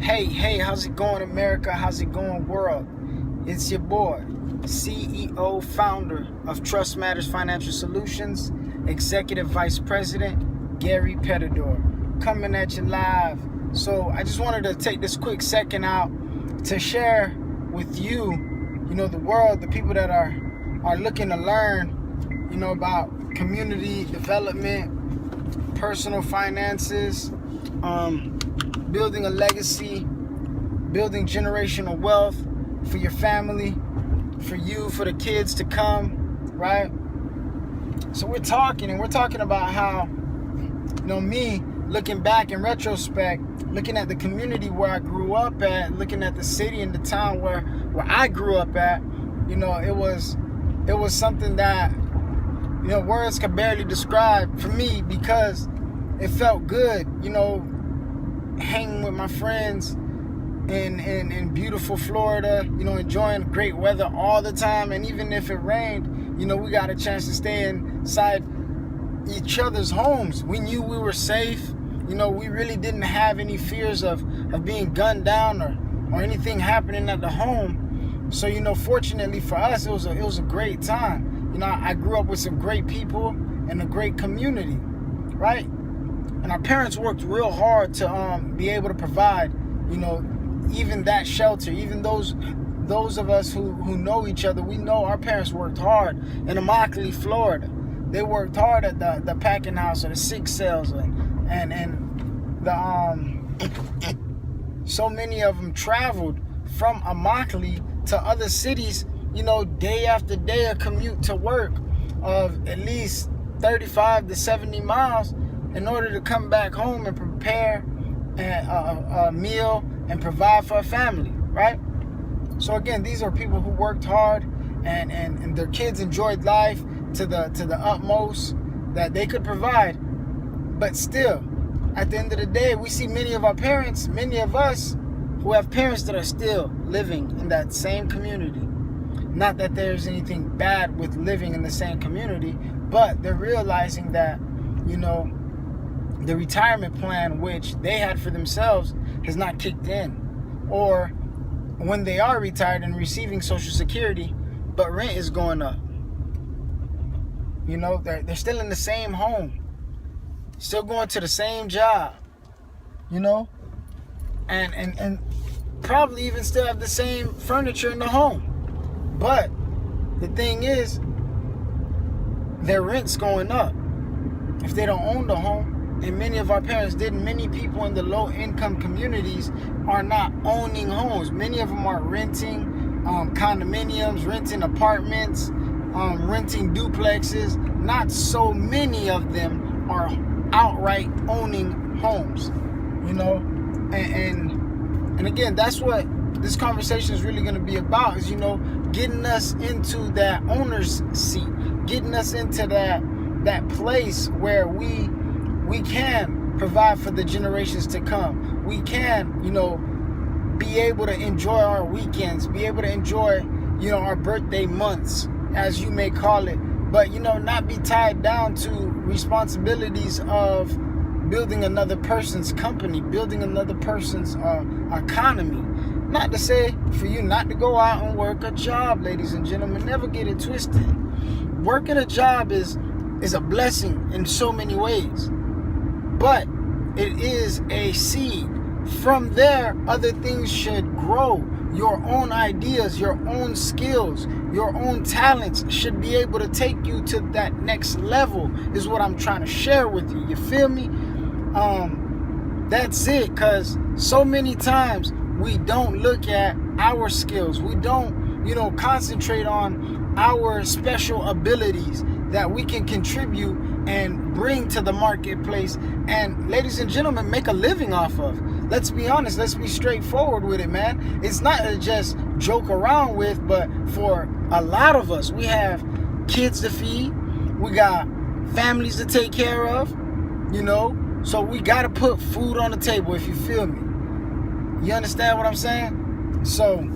Hey, how's it going, America? How's it going, world? It's your boy, CEO, founder of Trust Matters Financial Solutions, Executive Vice President, Gary Petador, coming at you live. So I just wanted to take this quick second out to share with the world, the people that are looking to learn, about community development, personal finances, building a legacy, building generational wealth for your family, for you, for the kids to come, right? So we're talking about how, me looking back in retrospect, looking at the community where I grew up at, looking at the city and the town where I grew up at, it was something that, words could barely describe for me, because it felt good, hanging with my friends in beautiful Florida, enjoying great weather all the time. And even if it rained, we got a chance to stay inside each other's homes. We knew we were safe. We really didn't have any fears of being gunned down or anything happening at the home. So, fortunately for us, it was a great time. I grew up with some great people and a great community, right? And our parents worked real hard to be able to provide, even that shelter. Even those of us who know each other, we know our parents worked hard in Immokalee, Florida. They worked hard at the packing house or the 6 cells, and the so many of them traveled from Immokalee to other cities, day after day, a commute to work of at least 35 to 70 miles in order to come back home and prepare a meal and provide for a family, right? So again, these are people who worked hard and their kids enjoyed life to the utmost that they could provide. But still, at the end of the day, we see many of us who have parents that are still living in that same community. Not that there's anything bad with living in the same community, but they're realizing that, the retirement plan which they had for themselves has not kicked in. Or when they are retired and receiving Social Security, but rent is going up. They're still in the same home, still going to the same job, and probably even still have the same furniture in the home. But the thing is, their rent's going up if they don't own the home. And many of our parents didn't. Many people in the low-income communities are not owning homes. Many of them are renting condominiums, renting apartments, renting duplexes. Not so many of them are outright owning homes, and again, that's what this conversation is really going to be about, is, getting us into that owner's seat, getting us into that place where we can provide for the generations to come. We can, be able to enjoy our weekends, be able to enjoy, our birthday months, as you may call it, but, not be tied down to responsibilities of building another person's company, building another person's economy. Not to say for you not to go out and work a job, ladies and gentlemen. Never get it twisted. Working a job is a blessing in so many ways, but it is a seed. From there, other things should grow. Your own ideas, your own skills, your own talents should be able to take you to that next level, is what I'm trying to share with you. You feel me? That's it, because so many times we don't look at our skills. We don't, concentrate on our special abilities that we can contribute and bring to the marketplace and, ladies and gentlemen, make a living off of. Let's be honest. Let's be straightforward with it, man. It's not to just joke around with, but for a lot of us, we have kids to feed. We got families to take care of, so we got to put food on the table, if you feel me. You understand what I'm saying? So,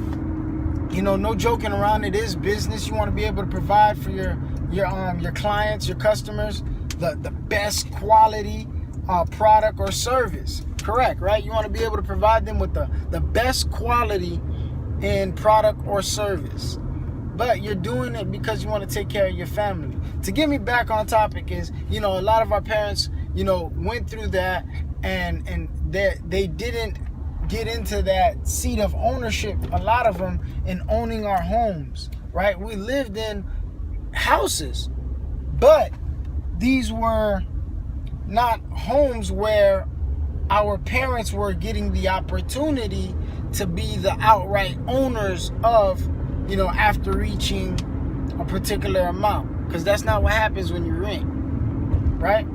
no joking around. It is business. You want to be able to provide for your clients, your customers, the best quality product or service. correct, right? You want to be able to provide them with the best quality in product or service. But you're doing it because you want to take care of your family. To get me back on topic is, a lot of our parents, went through that and they didn't get into that seat of ownership, a lot of them, in owning our homes, right? We lived in houses, but these were not homes where our parents were getting the opportunity to be the outright owners of, after reaching a particular amount, because that's not what happens when you rent, right?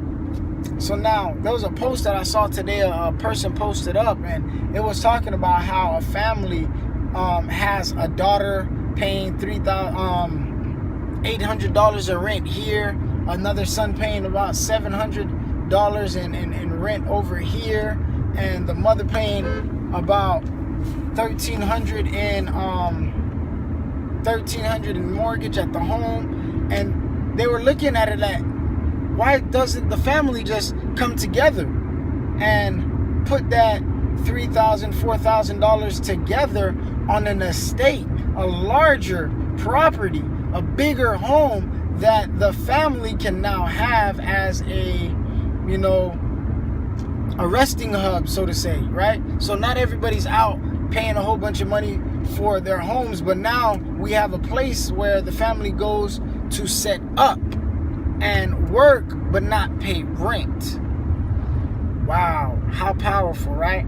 So now, there was a post that I saw today, a person posted up, and it was talking about how a family has a daughter paying $800 in rent here, another son paying about $700 in rent over here, and the mother paying about $1,300 in mortgage at the home. And they were looking at it like, why doesn't the family just come together and put that $3,000, $4,000 together on an estate, a larger property, a bigger home that the family can now have as a resting hub, so to say, right? So not everybody's out paying a whole bunch of money for their homes, but now we have a place where the family goes to set up and work but not pay rent. Wow, how powerful, right?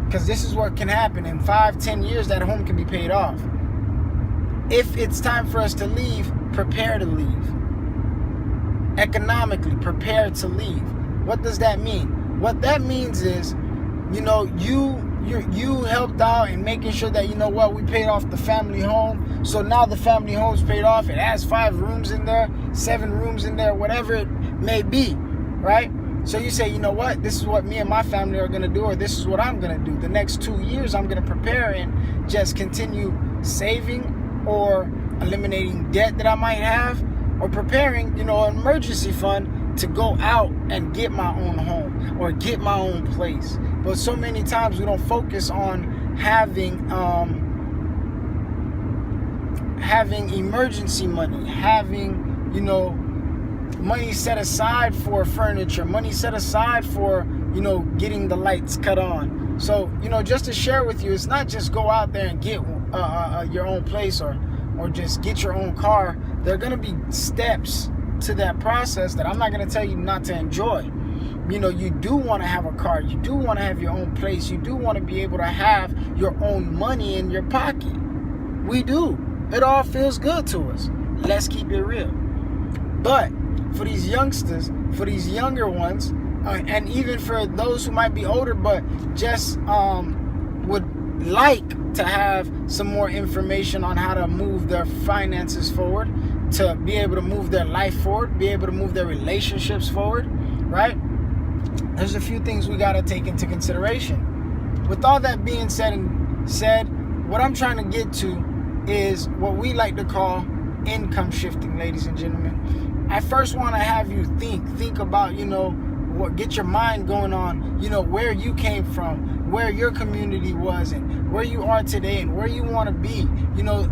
Because this is what can happen. In 5-10 years, that home can be paid off. If it's time for us to leave, prepare to leave. Economically, prepare to leave. What does that mean? What that means is, you helped out in making sure that, we paid off the family home. So now the family home's paid off. It has 5 rooms in there, 7 rooms in there, whatever it may be, right? So you say, this is what me and my family are going to do, or this is what I'm going to do. The next 2 years, I'm going to prepare and just continue saving or eliminating debt that I might have, or preparing, an emergency fund to go out and get my own home or get my own place. But so many times we don't focus on having emergency money, having, money set aside for furniture, money set aside for, getting the lights cut on. So, just to share with you, it's not just go out there and get your own place or just get your own car. There are going to be steps to that process that I'm not going to tell you not to enjoy. You do want to have a car. You do want to have your own place. You do want to be able to have your own money in your pocket. We do. It all feels good to us. Let's keep it real. But for these youngsters, for these younger ones, and even for those who might be older but just would like to have some more information on how to move their finances forward, to be able to move their life forward, be able to move their relationships forward, right? There's a few things we got to take into consideration. With all that being said, what I'm trying to get to is what we like to call income shifting, ladies and gentlemen. I first want to have you think about, get your mind going on, where you came from, where your community was, and where you are today, and where you want to be.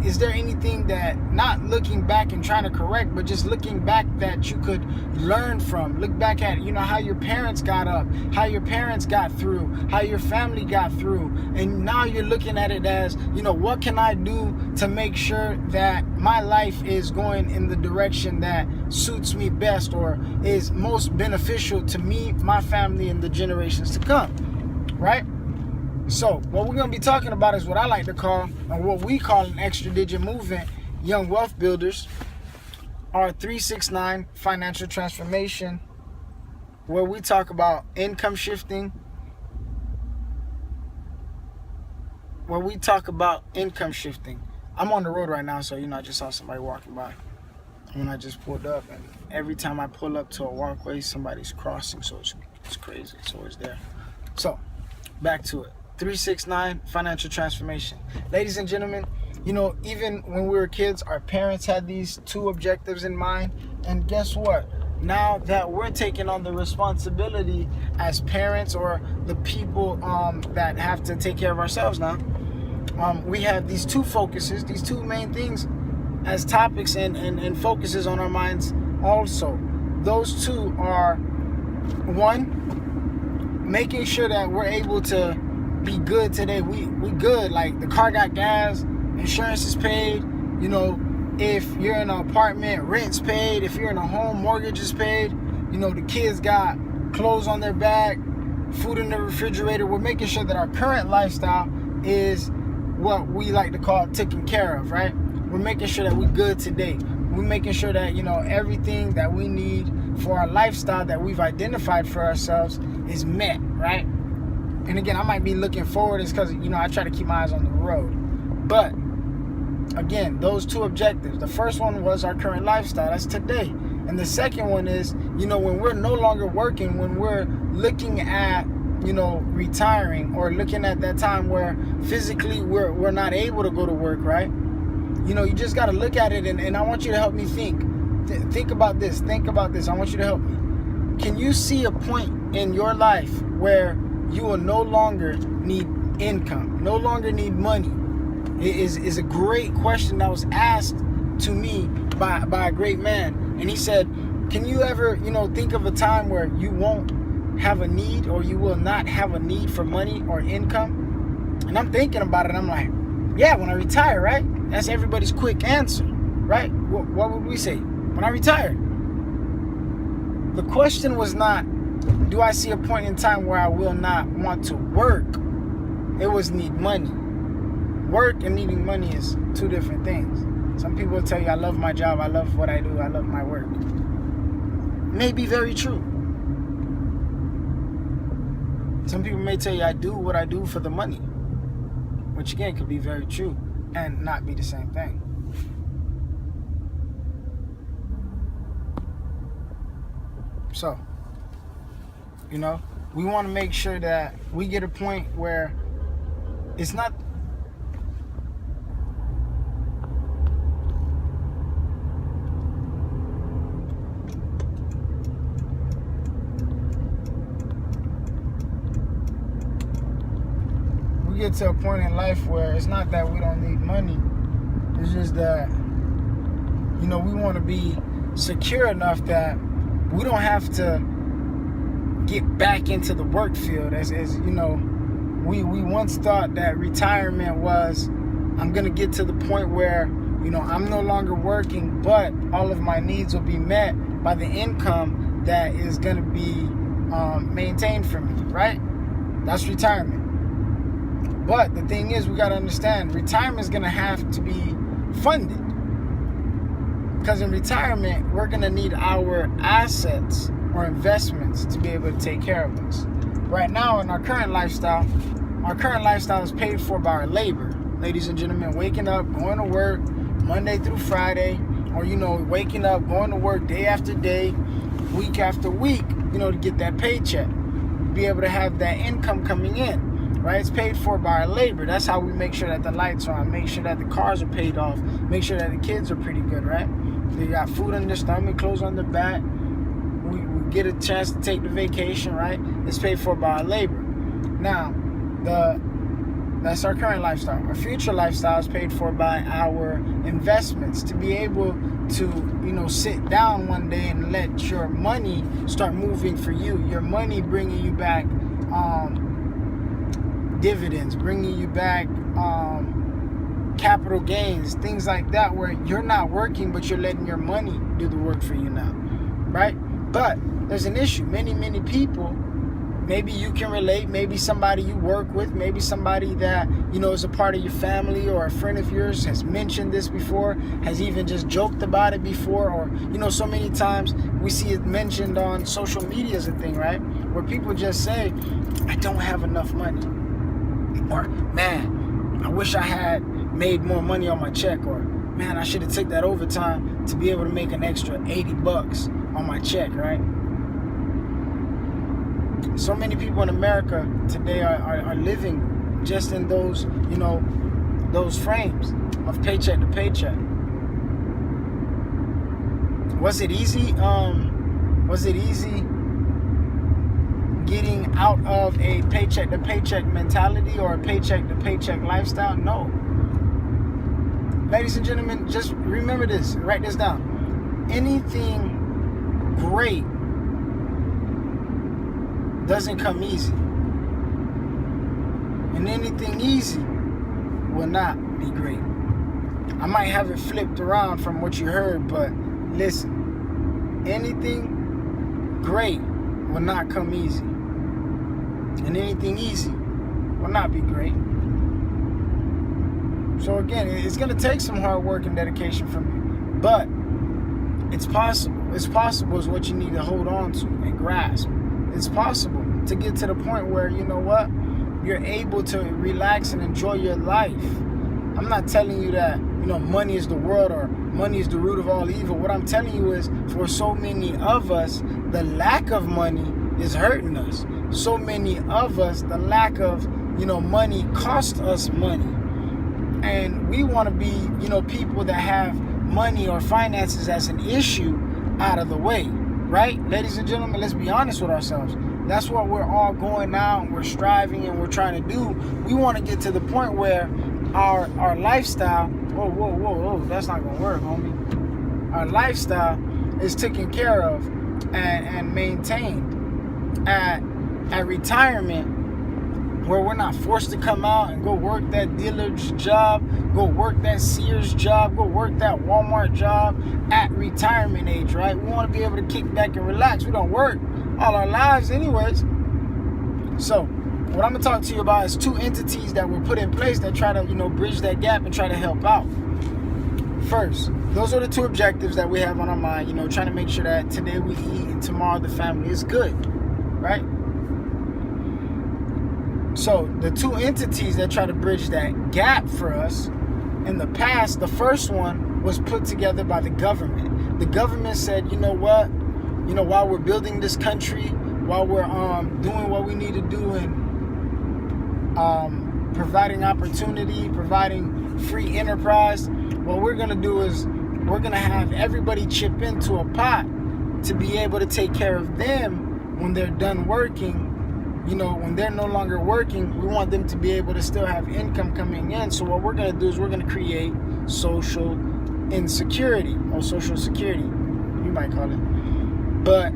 Is there anything that, not looking back and trying to correct, but just looking back that you could learn from? Look back at, how your parents got up, how your parents got through, how your family got through, and now you're looking at it as, what can I do to make sure that my life is going in the direction that suits me best or is most beneficial to me, my family, and the generations to come, right? So what we're going to be talking about is what I like to call, and what we call, an extra digit movement, Young Wealth Builders, our 369 financial transformation, where we talk about income shifting, I'm on the road right now, so I just saw somebody walking by when I just pulled up, and every time I pull up to a walkway, somebody's crossing, so it's crazy. It's always there. So back to it. 369 financial transformation. Ladies and gentlemen, even when we were kids, our parents had these 2 objectives in mind, and guess what? now that we're taking on the responsibility as parents or the people that have to take care of ourselves now, we have these two focuses, these two main things as topics and focuses on our minds also. Those two are, one, making sure that we're able to be good today. We good, like the car got gas, insurance is paid, you know, if you're in an apartment, rent's paid, if you're in a home, mortgage is paid, you know, the kids got clothes on their back, food in the refrigerator. We're making sure that our current lifestyle is what we like to call taken care of, right? We're making sure that we're good today. We're making sure that, you know, everything that we need for our lifestyle that we've identified for ourselves is met, right? And again, I might be looking forward, is because, you know, I try to keep my eyes on the road. But again, those two objectives. The first one was our current lifestyle. That's today. And the second one is, you know, when we're no longer working, when we're looking at, you know, retiring, or looking at that time where physically we're not able to go to work, right? You know, you just got to look at it, and I want you to help me think. Think about this. Think about this. I want you to help me. Can you see a point in your life where you will no longer need income, no longer need money? It is a great question that was asked to me by a great man. And he said, can you ever, you know, think of a time where you won't have a need, or you will not have a need for money or income? And I'm thinking about it. I'm like, yeah, when I retire, right? That's everybody's quick answer, right? What would we say? When I retire. The question was not, do I see a point in time where I will not want to work? It was need money. Work and needing money is two different things. Some people will tell you, I love my job, I love what I do, I love my work. May be very true. Some people may tell you, I do what I do for the money, which again could be very true and not be the same thing. So, you know, we want to make sure that we get a point where it's not we get to a point in life where it's not that we don't need money. It's just that, you know, we want to be secure enough that we don't have to get back into the work field. As you know, we once thought that retirement was, I'm going to get to the point where, you know, I'm no longer working, but all of my needs will be met by the income that is going to be maintained for me, right? That's retirement. But the thing is, we got to understand, retirement is going to have to be funded. Because in retirement, we're going to need our assets or investments to be able to take care of us. Right now, in our current lifestyle is paid for by our labor. Ladies and gentlemen, waking up, going to work Monday through Friday, or, you know, waking up, going to work day after day, week after week, you know, to get that paycheck, be able to have that income coming in. Right? It's paid for by our labor. That's how we make sure that the lights are on, make sure that the cars are paid off, make sure that the kids are pretty good, right? They got food on their stomach, clothes on their back. We get a chance to take the vacation, right? It's paid for by our labor. Now, that's our current lifestyle. Our future lifestyle is paid for by our investments. To be able to, you know, sit down one day and let your money start moving for you. Your money bringing you back dividends, bringing you back capital gains, things like that, where you're not working, but you're letting your money do the work for you now, right? But there's an issue. Many people, maybe you can relate, maybe somebody you work with, maybe somebody that, you know, is a part of your family or a friend of yours has mentioned this before, has even just joked about it before, or, you know, so many times we see it mentioned on social media as a thing, right? Where people just say, I don't have enough money. Or, man, I wish I had made more money on my check. Or, man, I should have took that overtime to be able to make an extra $80 on my check, right? So many people in America today are living just in those, you know, those frames of paycheck to paycheck. Was it easy? Was it easy getting out of a paycheck to paycheck mentality or a paycheck to paycheck lifestyle? No. Ladies and gentlemen, just remember this. Write this down. Anything great doesn't come easy. And anything easy will not be great. I might have it flipped around from what you heard, but listen. Anything great will not come easy. And anything easy will not be great. So again, it's going to take some hard work and dedication from you. But it's possible. It's possible is what you need to hold on to and grasp. It's possible to get to the point where, you know what, you're able to relax and enjoy your life. I'm not telling you that, you know, money is the world or money is the root of all evil. What I'm telling you is, for so many of us, the lack of money is hurting us. So many of us, the lack of, you know, money costs us money. And we want to be, you know, people that have money or finances as an issue out of the way, right? Ladies and gentlemen, let's be honest with ourselves. That's what we're all going now, and we're striving and we're trying to do. We want to get to the point where our lifestyle, whoa, that's not going to work, homie. Our lifestyle is taken care of and maintained at retirement, where we're not forced to come out and go work that dealer's job, go work that Sears job, go work that Walmart job at retirement age, right? We want to be able to kick back and relax. We don't work all our lives anyways. So what I'm going to talk to you about is two entities that were put in place that try to, you know, bridge that gap and try to help out. First, those are the two objectives that we have on our mind, you know, trying to make sure that today we eat and tomorrow the family is good, right? So the two entities that try to bridge that gap for us, in the past, the first one was put together by the government. The government said, you know what, you know, while we're building this country, while we're doing what we need to do and providing opportunity, providing free enterprise, what we're going to do is we're going to have everybody chip into a pot to be able to take care of them when they're done working. You know, when they're no longer working, we want them to be able to still have income coming in. So what we're going to do is we're going to create social insecurity, or social security, you might call it. But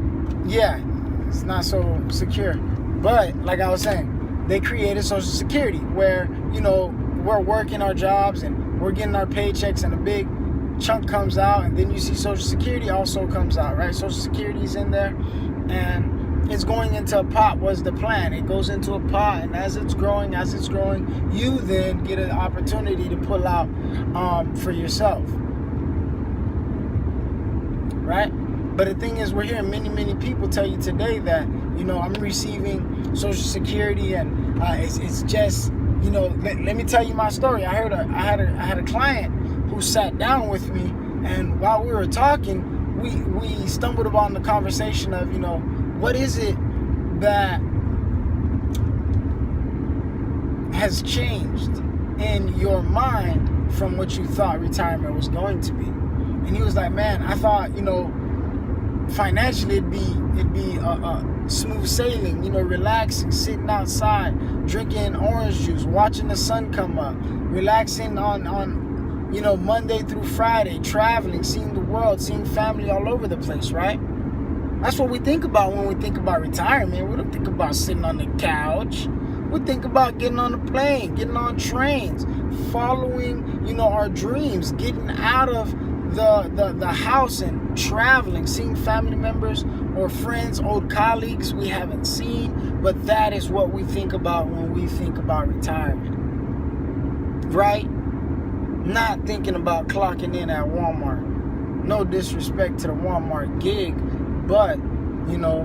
yeah, it's not so secure. But like I was saying, they created social security where, you know, we're working our jobs and we're getting our paychecks and a big chunk comes out, and then you see social security also comes out, right? Social security is in there, and it's going into a pot was the plan. It goes into a pot, and as it's growing, you then get an opportunity to pull out for yourself, right? But the thing is, we're hearing many people tell you today that, you know, I'm receiving Social Security, and it's just, you know, let me tell you my story. I had a client who sat down with me, and while we were talking, we stumbled upon the conversation of, you know, what is it that has changed in your mind from what you thought retirement was going to be? And he was like, man, I thought, you know, financially it'd be smooth sailing, you know, relaxing, sitting outside, drinking orange juice, watching the sun come up, relaxing on you know, Monday through Friday, traveling, seeing the world, seeing family all over the place, right? That's what we think about when we think about retirement. We don't think about sitting on the couch. We think about getting on a plane, getting on trains, following, you know, our dreams, getting out of the house and traveling, seeing family members or friends, old colleagues we haven't seen. But that is what we think about when we think about retirement, right? Not thinking about clocking in at Walmart. No disrespect to the Walmart gig, but, you know,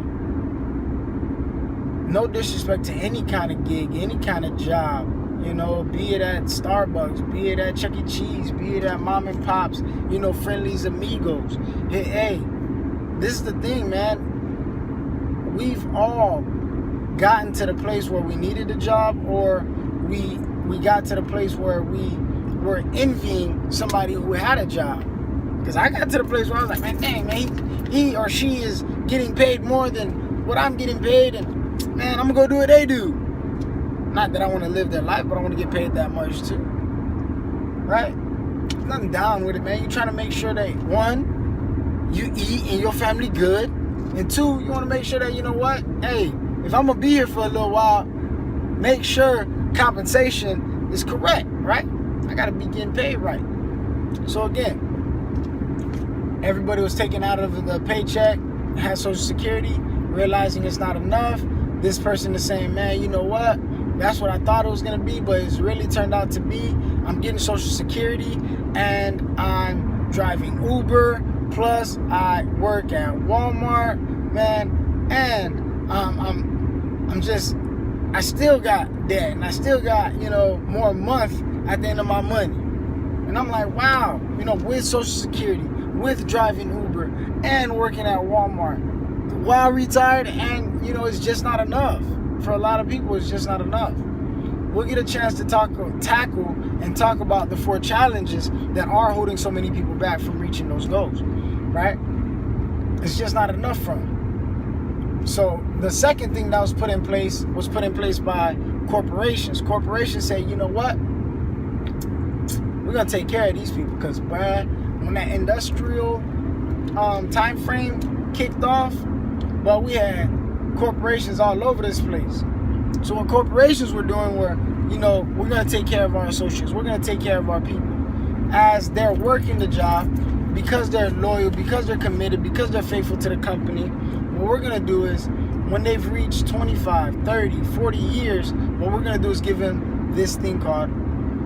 no disrespect to any kind of gig, any kind of job, you know, be it at Starbucks, be it at Chuck E. Cheese, be it at Mom and Pop's, you know, Friendly's Amigos. Hey, this is the thing, man. We've all gotten to the place where we needed a job, or we got to the place where we were envying somebody who had a job. Because I got to the place where I was like, man, dang, man, he or she is getting paid more than what I'm getting paid, and man, I'm gonna go do what they do. Not that I want to live their life, but I want to get paid that much too, right? Nothing down with it, man. You're trying to make sure that, one, you eat and your family good, and two, you want to make sure that, you know what, hey, if I'm gonna be here for a little while, make sure compensation is correct, right? I gotta be getting paid right. So again, everybody was taken out of the paycheck, had Social Security, realizing it's not enough. This person is saying, man, you know what? That's what I thought it was going to be, but it's really turned out to be, I'm getting Social Security and I'm driving Uber, plus I work at Walmart, man, and I still got debt, and I still got, more a month at the end of my money. And I'm like, wow, with Social Security, with driving Uber, and working at Walmart, while retired, and, it's just not enough. For a lot of people, it's just not enough. We'll get a chance to tackle and talk about the 4 challenges that are holding so many people back from reaching those goals, right? It's just not enough for them. So the second thing that was put in place by corporations. Corporations say, you know what? We're going to take care of these people, because, when that industrial time frame kicked off, we had corporations all over this place. So what corporations were doing were, we're going to take care of our associates. We're going to take care of our people as they're working the job, because they're loyal, because they're committed, because they're faithful to the company. What we're going to do is, when they've reached 25, 30, 40 years, what we're going to do is give them this thing called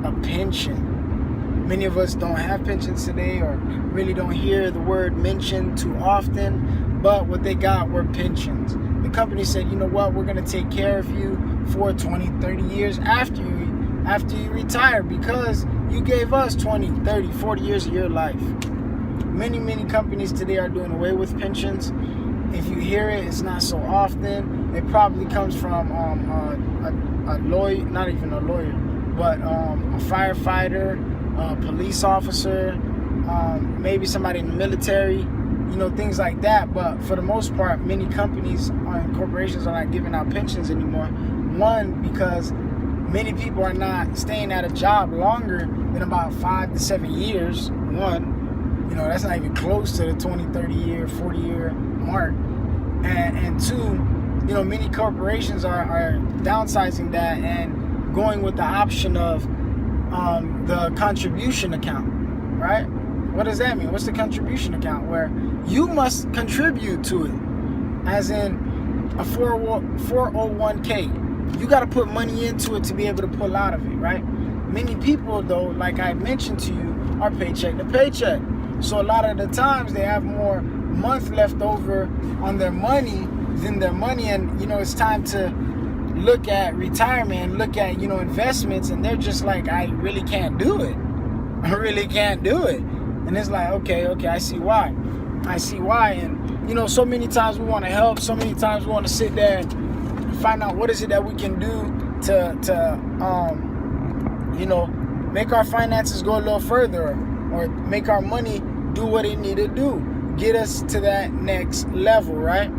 a pension. Many of us don't have pensions today, or really don't hear the word mentioned too often, but what they got were pensions. The company said, you know what, we're going to take care of you for 20, 30 years after you retire, because you gave us 20, 30, 40 years of your life. Many, many companies today are doing away with pensions. If you hear it, it's not so often. It probably comes from a lawyer, not even a lawyer, but a firefighter, a police officer, maybe somebody in the military, things like that. But for the most part, many companies and corporations are not giving out pensions anymore. One, because many people are not staying at a job longer than about 5 to 7 years. One, that's not even close to the 20, 30 year, 40 year mark. And two, many corporations are downsizing that and going with the option of the contribution account, right? What does that mean? What's the contribution account? Where you must contribute to it, as in a 401k. You got to put money into it to be able to pull out of it, right? Many people, though, like I mentioned to you, are paycheck to paycheck. So a lot of the times they have more month left over on their money than their money, and it's time to look at retirement, look at investments, and they're just like, I really can't do it. I really can't do it. And it's like, okay, I see why. And so many times we want to help, so many times we want to sit there and find out what is it that we can do to make our finances go a little further, or make our money do what it need to do, get us to that next level, right?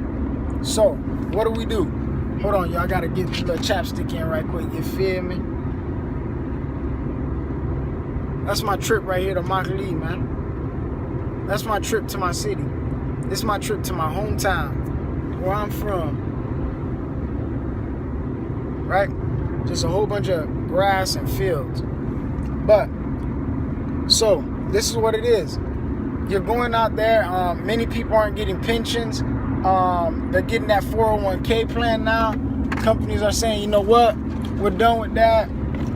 So what do? Hold on, y'all, I gotta get the little chapstick in right quick, you feel me? That's my trip right here to Makali, man. That's my trip to my city. This is my trip to my hometown, where I'm from. Right? Just a whole bunch of grass and fields. But, so, this is what it is. You're going out there, many people aren't getting pensions. They're getting that 401k plan now. Companies are saying, you know what, we're done with that.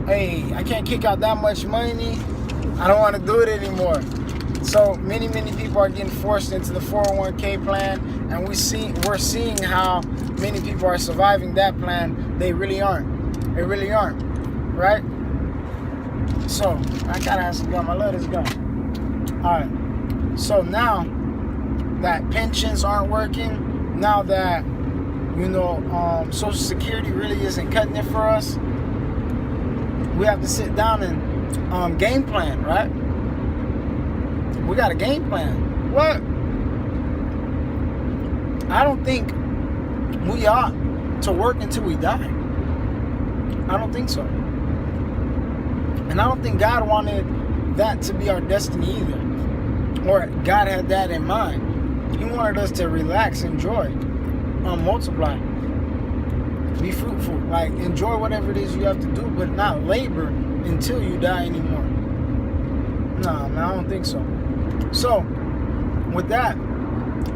Hey, I can't kick out that much money. I don't want to do it anymore. So many people are getting forced into the 401k plan, and we're seeing how many people are surviving that plan. They really aren't, right? So I gotta have some gum. I love this gum. All right. So now that pensions aren't working, now that Social Security really isn't cutting it for us, we have to sit down and game plan, right? we got a game plan. What? I don't think we ought to work until we die. I don't think so. And I don't think God wanted that to be our destiny either. Or God had that in mind. He wanted us to relax, enjoy, multiply, be fruitful. Like, enjoy whatever it is you have to do, but not labor until you die anymore. Nah, man, I don't think so. So, with that,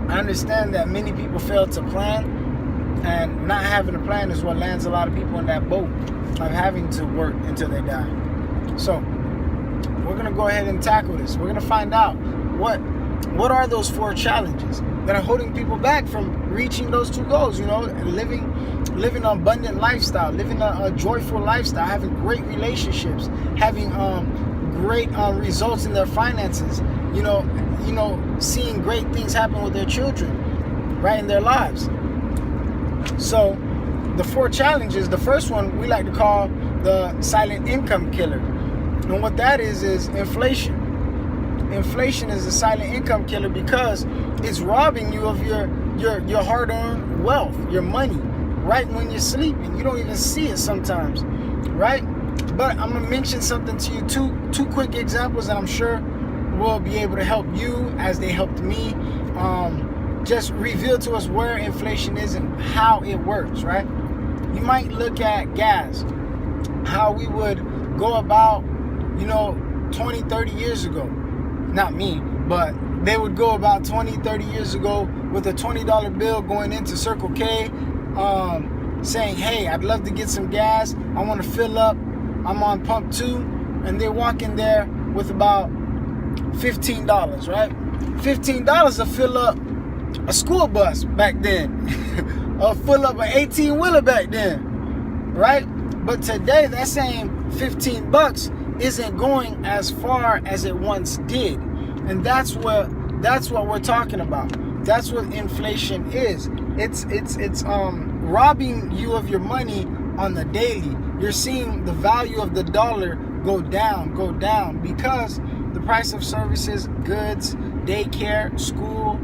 I understand that many people fail to plan, and not having a plan is what lands a lot of people in that boat of having to work until they die. So, we're going to go ahead and tackle this. We're going to find out what are those 4 challenges that are holding people back from reaching those 2 goals, living an abundant lifestyle, living a joyful lifestyle, having great relationships, having great results in their finances, seeing great things happen with their children, right, in their lives. So the 4 challenges, the first one we like to call the silent income killer. And what that is inflation. Inflation is a silent income killer because it's robbing you of your hard-earned wealth, your money, right when you're sleeping. You don't even see it sometimes, right? But I'm gonna mention something to you, two quick examples that I'm sure will be able to help you as they helped me. Just reveal to us where inflation is and how it works, right? You might look at gas, how we would go about, 20, 30 years ago. Not me, but they would go about 20, 30 years ago with a $20 bill going into Circle K, saying, hey, I'd love to get some gas. I want to fill up. I'm on pump 2. And they walk in there with about $15, right? $15 to fill up a school bus back then. Or fill up an 18-wheeler back then, right? But today, that same $15 isn't going as far as it once did. And that's what we're talking about. That's what inflation is. It's robbing you of your money on the daily. You're seeing the value of the dollar go down because the price of services, goods, daycare, school,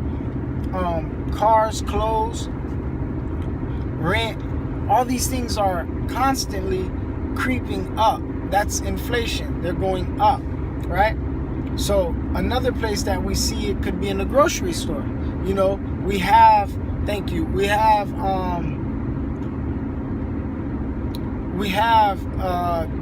cars, clothes, rent, all these things are constantly creeping up. That's inflation. They're going up, right? So another place that we see it could be in the grocery store. We have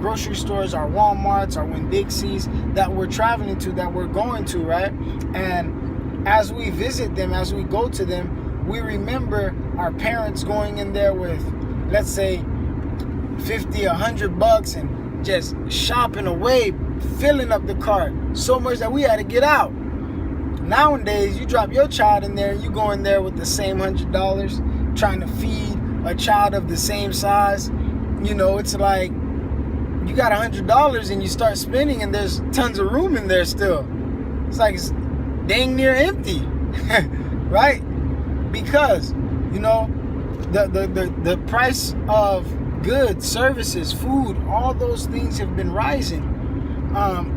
grocery stores, our Walmarts, our Winn-Dixies that we're traveling to, that we're going to, right? And as we visit them, as we go to them, we remember our parents going in there with, let's say, $50, $100 and just shopping away, filling up the cart so much that we had to get out. Nowadays, you drop your child in there, you go in there with the same $100, trying to feed a child of the same size. It's like you got $100 and you start spending, and there's tons of room in there still. It's like it's dang near empty, right? Because the price of goods, services, food, all those things have been rising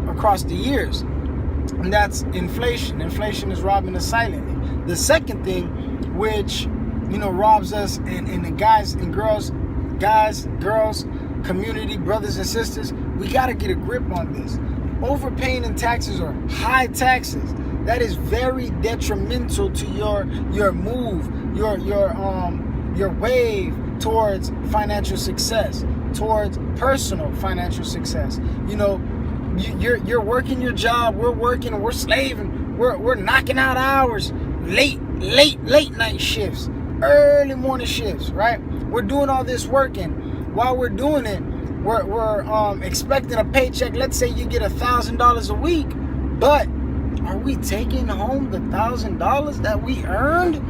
across the years. And that's inflation. Inflation is robbing us silently. The second thing, which, robs us, and the guys, girls, community, brothers and sisters, we got to get a grip on this. Overpaying in taxes or high taxes, that is very detrimental to your move, your wave towards financial success, towards personal financial success. You're working your job, we're working, we're slaving, we're knocking out hours, late night shifts, early morning shifts, right? We're doing all this work, and while we're doing it, we're expecting a paycheck. Let's say you get $1,000 a week, but are we taking home the $1,000 that we earned?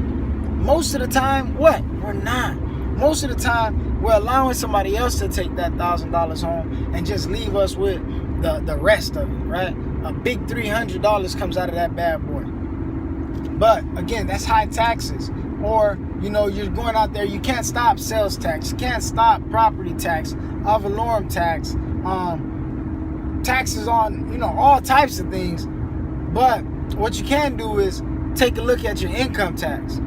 Most of the time, we're not. Most of the time, we're allowing somebody else to take that $1,000 home and just leave us with the rest of it, right? A big $300 comes out of that bad boy. But again, that's high taxes. Or, you're going out there, you can't stop sales tax, you can't stop property tax, ad valorem tax, taxes on, all types of things. But what you can do is take a look at your income tax.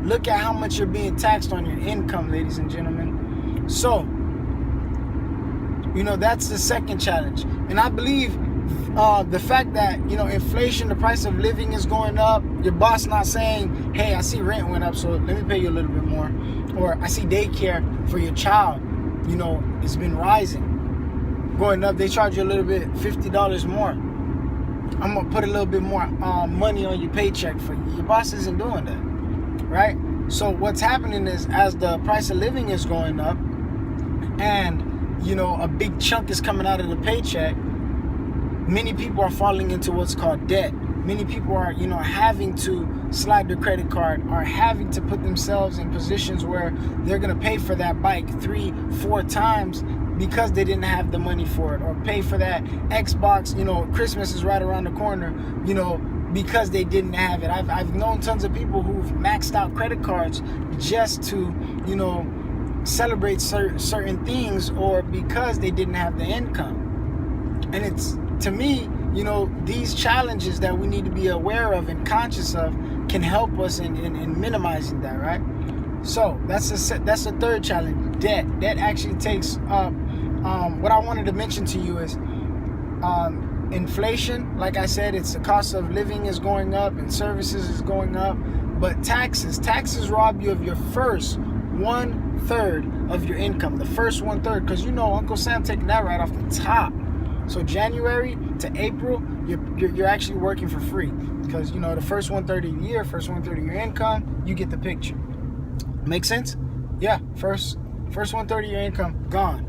Look at how much you're being taxed on your income, ladies and gentlemen. So, that's the second challenge. And I believe the fact that, inflation, the price of living is going up. Your boss not saying, hey, I see rent went up, so let me pay you a little bit more. Or I see daycare for your child, it's been rising, going up. They charge you a little bit, $50 more. I'm going to put a little bit more money on your paycheck for you. Your boss isn't doing that, right? So what's happening is, as the price of living is going up and, a big chunk is coming out of the paycheck, many people are falling into what's called debt. Many people are, having to slide their credit card, are having to put themselves in positions where they're going to pay for that bike 3-4 times because they didn't have the money for it, or pay for that Xbox, Christmas is right around the corner, because they didn't have it. I've known tons of people who've maxed out credit cards just to, celebrate certain things, or because they didn't have the income. And it's, to me, these challenges that we need to be aware of and conscious of can help us in minimizing that, right? So that's the third challenge, debt. Debt actually takes up, what I wanted to mention to you is inflation. Like I said, it's the cost of living is going up and services is going up. But taxes rob you of your first 1/3 of your income. The first 1/3, because Uncle Sam taking that right off the top. So January to April, you're actually working for free, because the first 1/3 of the year, first 1/3 of your income, you get the picture. Make sense? Yeah. First 1/3 of your income gone.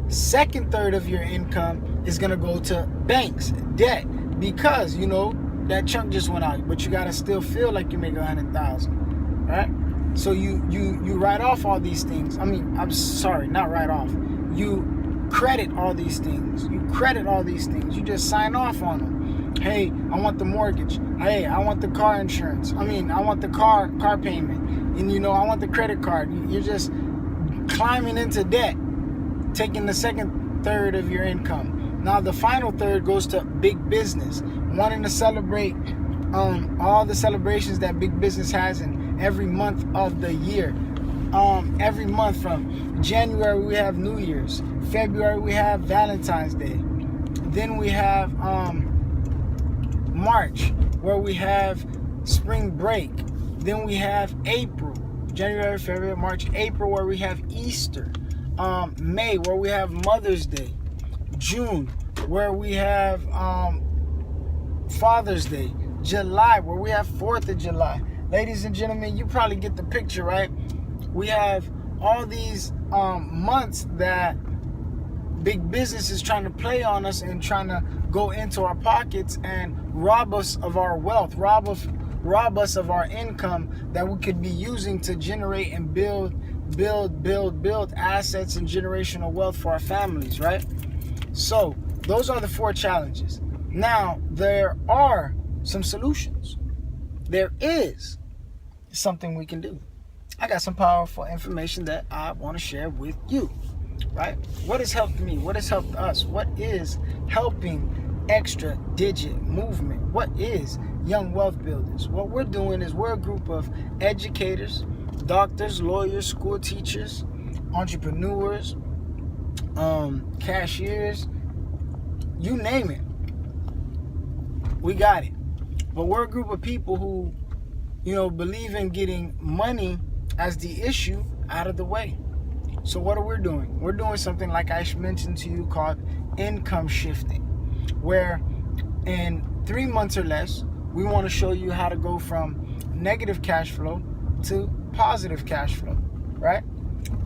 Second third of your income is gonna go to banks, debt, because that chunk just went out, but you gotta still feel like you make 100,000, right? So you write off all these things. I'm sorry, not write off. You credit all these things. You just sign off on them. Hey, I want the mortgage. Hey, I want the car insurance. I want the car payment. And I want the credit card. You're just climbing into debt, taking the second third of your income. Now the final third goes to big business, wanting to celebrate all the celebrations that big business has in every month of the year. Every month, from January we have New Year's, February we have Valentine's Day, then we have March, where we have spring break, then we have April, January, February, March, April, where we have Easter, May, where we have Mother's Day, June, where we have Father's Day, July, where we have 4th of July. Ladies and gentlemen, you probably get the picture, right? We have all these months that big business is trying to play on us and trying to go into our pockets and rob us of our wealth, rob us of our income that we could be using to generate and build assets and generational wealth for our families, right? So those are the 4 challenges. Now, there are some solutions. There is something we can do. I got some powerful information that I want to share with you, right? What has helped me? What has helped us? What is helping Extra Digit Movement? What is Young Wealth Builders? What we're doing is we're a group of educators, doctors, lawyers, school teachers, entrepreneurs, cashiers, you name it. We got it. But we're a group of people who, believe in getting money as the issue out of the way. So what are we doing? We're doing something, like I mentioned to you, called income shifting, where in 3 months or less, we want to show you how to go from negative cash flow to positive cash flow, right?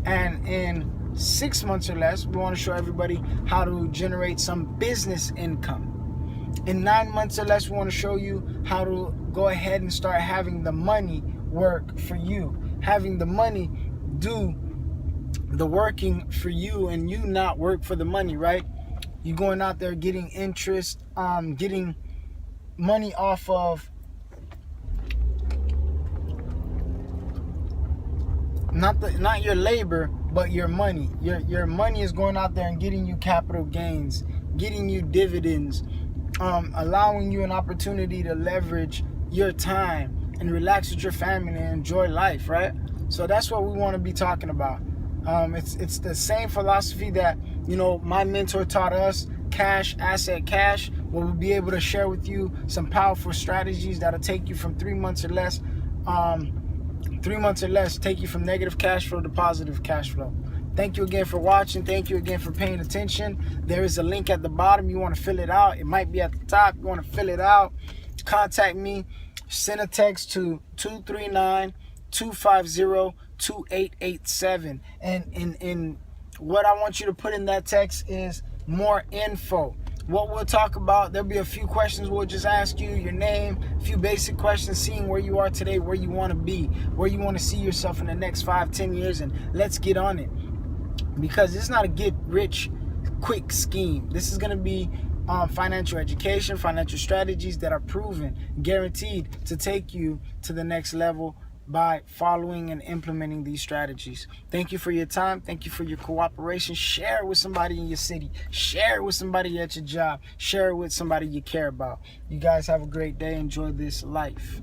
And in 6 months or less, we want to show everybody how to generate some business income. In 9 months or less, we want to show you how to go ahead and start having the money work for you, having the money do the working for you, and you not work for the money, right? You going out there getting interest, getting money off of not your labor, but your money. Your money is going out there and getting you capital gains, getting you dividends, allowing you an opportunity to leverage your time and relax with your family and enjoy life, right? So that's what we want to be talking about. It's the same philosophy that, my mentor taught us, cash, asset, cash, where we'll be able to share with you some powerful strategies that'll take you from 3 months or less, take you from negative cash flow to positive cash flow. Thank you again for watching. Thank you again for paying attention. There is a link at the bottom. You want to fill it out. It might be at the top. You want to fill it out. Contact me. Send a text to 239-250-2887. And what I want you to put in that text is more info. What we'll talk about, there'll be a few questions we'll just ask you, your name, a few basic questions, seeing where you are today, where you want to be, where you want to see yourself in the next 5-10 years, and let's get on it. Because it's not a get rich quick scheme. This is going to be financial education, financial strategies that are proven, guaranteed to take you to the next level by following and implementing these strategies. Thank you for your time. Thank you for your cooperation. Share it with somebody in your city. Share it with somebody at your job. Share it with somebody you care about. You guys have a great day. Enjoy this life.